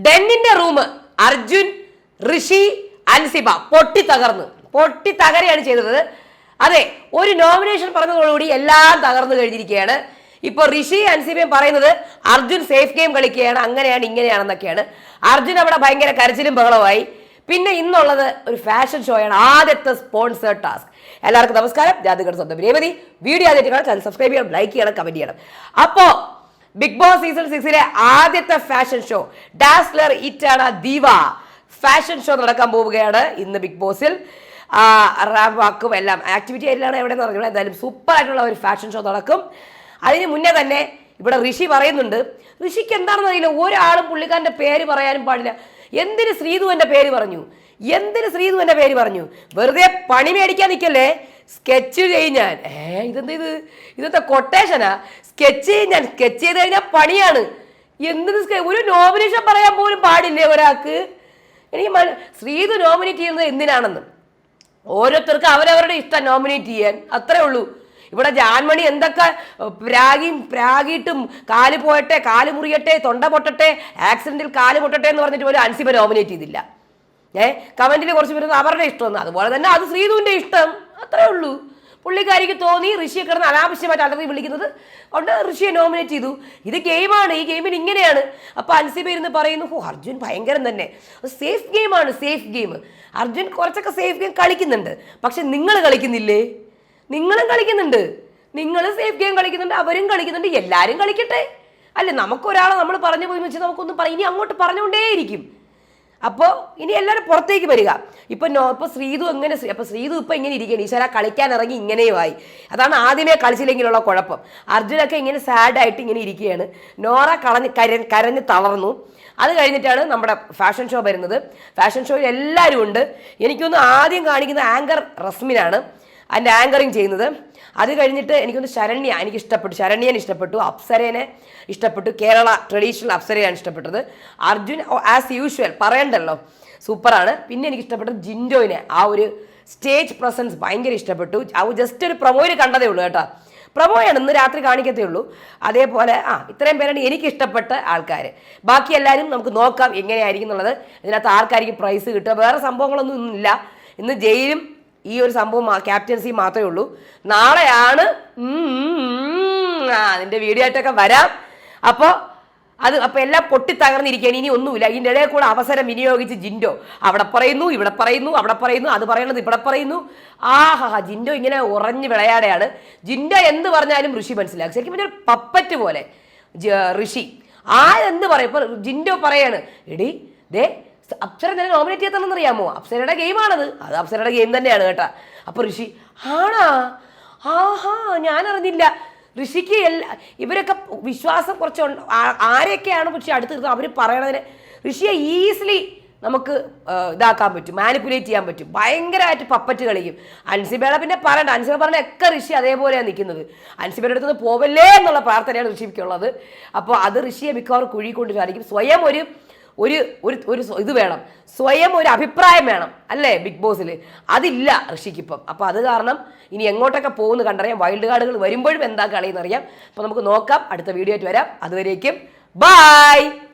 ഡെന്നിന്റെ room Arjun, ഋഷി, അൻസിബ പൊട്ടി തകരെയാണ് ചെയ്തത്. അതെ, ഒരു നോമിനേഷൻ പറഞ്ഞതോടുകൂടി എല്ലാം തകർന്നു കഴിഞ്ഞിരിക്കുകയാണ്. ഇപ്പൊ ഋഷി അൻസിബയും പറയുന്നത് അർജുൻ സേഫ് ഗെയിം കളിക്കുകയാണ്, അങ്ങനെയാണ് ഇങ്ങനെയാണെന്നൊക്കെയാണ്. അർജുൻ അവിടെ ഭയങ്കര കരച്ചിലും ബഹളമായി. പിന്നെ ഇന്നുള്ളത് ഒരു ഫാഷൻ ഷോയാണ്, ആദ്യത്തെ സ്പോൺസേർഡ് ടാസ്ക്. എല്ലാവർക്കും നമസ്കാരം, ജാതികയുടെ സ്വന്തം രേവതി. വീഡിയോ ആദ്യമായിട്ട് കാണാൻ ചാനൽ സബ്സ്ക്രൈബ് ചെയ്യണം, ലൈക്ക് ചെയ്യണം, കമന്റ് ചെയ്യണം. അപ്പോ ബിഗ് ബോസ് സീസൺ 6 ആദ്യത്തെ ഫാഷൻ ഷോ ഡാസ്ലർ ഇറ്റാണ ദീവ ഫാഷൻ ഷോ നടക്കാൻ പോവുകയാണ് ഇന്ന് ബിഗ് ബോസിൽ. റാവാക്കും എല്ലാം ആക്ടിവിറ്റി എല്ലാം എവിടെ നിന്ന് പറഞ്ഞാൽ എന്തായാലും സൂപ്പർ ആയിട്ടുള്ള ഒരു ഫാഷൻ ഷോ നടക്കും. അതിന് മുന്നേ തന്നെ ഇവിടെ ഋഷി പറയുന്നുണ്ട്, ഋഷിക്ക് എന്താണെന്ന് അറിയില്ല, ഒരാളും പുള്ളിക്കാരൻ്റെ പേര് പറയാനും പാടില്ല. എന്തിന് ശ്രീധുവിൻ്റെ പേര് പറഞ്ഞു? വെറുതെ പണി മേടിക്കാൻ നിൽക്കല്ലേ, സ്കെച്ച് ചെയ്യാൻ. ഇതെന്താ കൊട്ടേഷനാ? സ്കെച്ച് ചെയ്ത് കഴിഞ്ഞാൽ പണിയാണ്. എന്തിന് ഒരു നോമിനേഷൻ പറയാൻ പോലും പാടില്ലേ ഒരാൾക്ക്? എനിക്ക് ശ്രീധു നോമിനേറ്റ് ചെയ്യുന്നത് എന്തിനാണെന്ന് ഓരോരുത്തർക്ക് അവരവരുടെ ഇഷ്ടം നോമിനേറ്റ് ചെയ്യാൻ, അത്രേ ഉള്ളൂ. ഇവിടെ ജാൻമണി എന്തൊക്കെ പ്രാഗിയിട്ടും കാല് പോയട്ടെ, കാല് മുറിയട്ടെ, തൊണ്ട പൊട്ടട്ടെ, ആക്സിഡന്റിൽ കാല് പൊട്ടട്ടെ എന്ന് പറഞ്ഞിട്ട് പോലും അൻസിബ നോമിനേറ്റ് ചെയ്തില്ല. കമന്റിൽ കുറച്ച് വരുന്നത് അവരുടെ ഇഷ്ടമെന്ന്. അതുപോലെ തന്നെ അത് ശ്രീധുവിൻ്റെ ഇഷ്ടം, അത്രേ ഉള്ളൂ. പുള്ളിക്കാരിക്ക് തോന്നി ഋഷിയെ കിടന്ന് അനാവശ്യമായിട്ട് അലറി വിളിക്കുന്നത് കൊണ്ട് ഋഷിയെ നോമിനേറ്റ് ചെയ്തു. ഇത് ഗെയിമാണ്, ഈ ഗെയിമിൽ ഇങ്ങനെയാണ്. അപ്പൊ അൻസിബ ഇരുന്ന് പറയുന്നു, അർജുൻ ഭയങ്കരം തന്നെ, സേഫ് ഗെയിമാണ്, സേഫ് ഗെയിം. അർജുൻ കുറച്ചൊക്കെ സേഫ് ഗെയിം കളിക്കുന്നുണ്ട്, പക്ഷെ നിങ്ങൾ കളിക്കുന്നില്ലേ? നിങ്ങളും കളിക്കുന്നുണ്ട്, നിങ്ങൾ സേഫ് ഗെയിം കളിക്കുന്നുണ്ട്, അവരും കളിക്കുന്നുണ്ട്, എല്ലാവരും കളിക്കട്ടെ. അല്ലെ, നമുക്കൊരാളെ നമ്മൾ പറഞ്ഞു പോയി വെച്ച് നമുക്കൊന്നും പറയും, ഇനി അങ്ങോട്ട് പറഞ്ഞുകൊണ്ടേയിരിക്കും. അപ്പോൾ ഇനി എല്ലാവരും പുറത്തേക്ക് വരിക. ഇപ്പോൾ ശ്രീധു ഇപ്പം ഇങ്ങനെ ഇരിക്കുകയാണ്, ഈശ്വര കളിക്കാൻ ഇറങ്ങി ഇങ്ങനെയുമായി. അതാണ് ആദ്യമേ കളിച്ചില്ലെങ്കിലുള്ള കുഴപ്പം. അർജുനൊക്കെ ഇങ്ങനെ സാഡായിട്ട് ഇങ്ങനെ ഇരിക്കുകയാണ്. നോറ കരഞ്ഞ് തളർന്നു. അത് കഴിഞ്ഞിട്ടാണ് നമ്മുടെ ഫാഷൻ ഷോ വരുന്നത്. ഫാഷൻ ഷോയിൽ എല്ലാവരും ഉണ്ട്. എനിക്കൊന്ന് ആദ്യം കാണിക്കുന്ന ആങ്കർ റസ്മിനാണ് അതിൻ്റെ ആങ്കറിങ് ചെയ്യുന്നത്. അത് കഴിഞ്ഞിട്ട് എനിക്കൊന്ന് ശരണ്യനെ ഇഷ്ടപ്പെട്ടു, അപ്സരേനെ ഇഷ്ടപ്പെട്ടു, കേരള ട്രഡീഷണൽ അപ്സരയാണ് ഇഷ്ടപ്പെട്ടത്. അർജുൻ ആസ് യൂഷ്വൽ പറയണ്ടല്ലോ, സൂപ്പറാണ്. പിന്നെ എനിക്ക് ഇഷ്ടപ്പെട്ടത് ജിൻഡോയിനെ, ആ ഒരു സ്റ്റേജ് പ്രസൻസ് ഭയങ്കര ഇഷ്ടപ്പെട്ടു. ജസ്റ്റ് ഒരു പ്രൊമോയിൽ കണ്ടതേ ഉള്ളൂ കേട്ടോ, പ്രൊമോയാണ്, ഇന്ന് രാത്രി കാണിക്കത്തേ ഉള്ളൂ. അതേപോലെ ഇത്രയും പേരാണ് എനിക്ക് ഇഷ്ടപ്പെട്ട ആൾക്കാർ. ബാക്കി എല്ലാവരും നമുക്ക് നോക്കാം എങ്ങനെയായിരിക്കും എന്നുള്ളത്. ഇതിനകത്ത് ആർക്കായിരിക്കും പ്രൈസ് കിട്ടുക, വേറെ സംഭവങ്ങളൊന്നും ഇല്ല. ഇന്ന് ജയിലും ഈ ഒരു സംഭവം ക്യാപ്റ്റൻസി മാത്രമേ ഉള്ളൂ. നാളെയാണ് അതിൻ്റെ വീഡിയോ ആയിട്ടൊക്കെ വരാം. അപ്പോൾ എല്ലാം പൊട്ടി തകർന്നിരിക്കുകയാണ്, ഇനി ഒന്നുമില്ല. ഇതിൻ്റെ ഇടയിൽ കൂടെ അവസരം വിനിയോഗിച്ച് ജിൻഡോ അവിടെ പറയുന്നു, ഇവിടെ പറയുന്നു, അവിടെ പറയുന്നു, അത് പറയണത് ഇവിടെ പറയുന്നു. ജിൻഡോ ഇങ്ങനെ ഉറഞ്ഞു വിളയാടെയാണ്. ജിൻഡോ എന്ത് പറഞ്ഞാലും ഋഷി മനസ്സിലാക്കും. ശരിക്കും പറഞ്ഞാൽ പപ്പറ്റ് പോലെ ഋഷി എന്ത് പറയും. ഇപ്പൊ ജിൻഡോ പറയാണ്, എടി അപ്സര തന്നെ നോമിനേറ്റ് ചെയ്തെന്ന് അറിയാമോ, അപ്സരയുടെ ഗെയിമാണത്, അത് അപ്സരയുടെ ഗെയിം തന്നെയാണ് കേട്ടാ. അപ്പൊ ഋഷി ഞാൻ അറിഞ്ഞില്ല. ഋഷിക്ക് ഇവരൊക്കെ വിശ്വാസം കുറച്ച് ആരെയൊക്കെയാണ് പക്ഷെ അടുത്ത് നിർത്തുന്നത് അവർ പറയണതിന് ഋഷിയെ ഈസിലി നമുക്ക് ഇതാക്കാൻ പറ്റും, മാനിപ്പുലേറ്റ് ചെയ്യാൻ പറ്റും. ഭയങ്കരമായിട്ട് പപ്പറ്റ് കളിക്കും. അൻസിബയുടെ പിന്നെ പറയണ്ട, അൻസിബ പറഞ്ഞ ഒക്കെ ഋഷി അതേപോലെയാണ് നിൽക്കുന്നത്. അൻസിബയുടെ അടുത്ത് നിന്ന് പോവല്ലേ എന്നുള്ള പ്രാർത്ഥനയാണ് ഋഷിക്കുള്ളത്. അപ്പോൾ അത് ഋഷിയെ മിക്കവാറും കുഴി കൊണ്ട് സാധിക്കും. സ്വയം ഒരു ഇത് വേണം, സ്വയം ഒരു അഭിപ്രായം വേണം, അല്ലേ ബിഗ് ബോസിൽ? അതില്ല ഋഷിക്കിപ്പം. അപ്പോൾ അത് കാരണം ഇനി എങ്ങോട്ടൊക്കെ പോകുന്നു കണ്ടറിയാം. വൈൽഡ് കാർഡുകൾ വരുമ്പോഴും എന്താ കളിയെന്നറിയാം. അപ്പോൾ നമുക്ക് നോക്കാം, അടുത്ത വീഡിയോ ആയിട്ട് വരാം. അതുവരേക്കും ബൈ.